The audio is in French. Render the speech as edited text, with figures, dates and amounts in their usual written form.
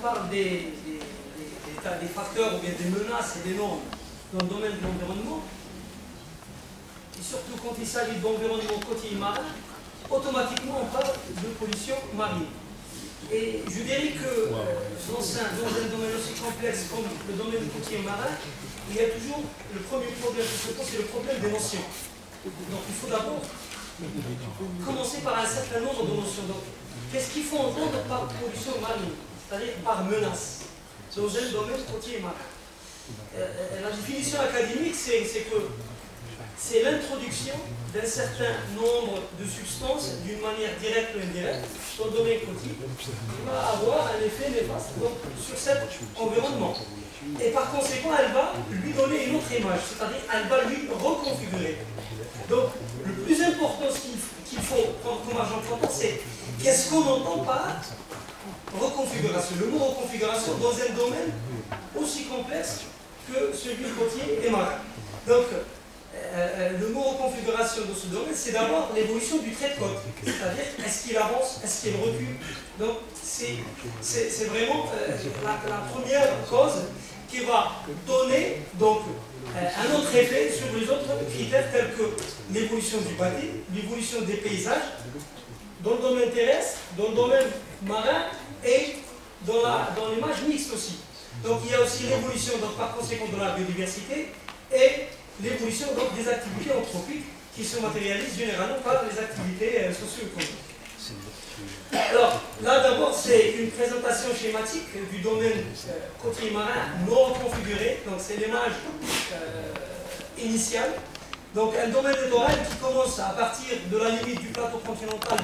parle des facteurs ou bien des menaces et des normes dans le domaine de l'environnement, et surtout quand il s'agit d'environnement côtier marin, automatiquement on parle de pollution marine. Et je dirais que dans un domaine aussi complexe comme le domaine côtier marin, il y a toujours le premier problème qui se pose, c'est le problème des notions. Donc il faut d'abord commencer par un certain nombre de notions. Donc, qu'est-ce qu'il faut entendre par pollution marine, c'est-à-dire par menace, dans un domaine côtier marin? La définition académique, c'est que c'est l'introduction d'un certain nombre de substances d'une manière directe ou indirecte dans le domaine côtier qui va avoir un effet néfaste sur cet environnement. Et par conséquent, elle va lui donner une autre image, c'est-à-dire elle va lui reconfigurer. Donc, le plus important qu'il faut prendre comme argent comptant, c'est qu'est-ce qu'on entend par reconfiguration. Le mot reconfiguration dans un domaine aussi complexe que celui côtier et marin. Donc, le mot reconfiguration dans ce domaine, c'est d'abord l'évolution du trait de côte. C'est-à-dire, est-ce qu'il avance, est-ce qu'il recule? Donc, c'est vraiment la première cause qui va donner donc, un autre effet sur les autres critères tels que l'évolution du bâti, l'évolution des paysages, dans le domaine terrestre, dans le domaine marin et dans l'image mixte aussi. Donc il y a aussi l'évolution par conséquent de la biodiversité et l'évolution des activités anthropiques qui se matérialisent généralement par les activités socio-économiques. Alors, là d'abord, c'est une présentation schématique du domaine côtier marin non configuré, donc c'est l'image initiale. Donc un domaine littoral qui commence à partir de la limite du plateau continental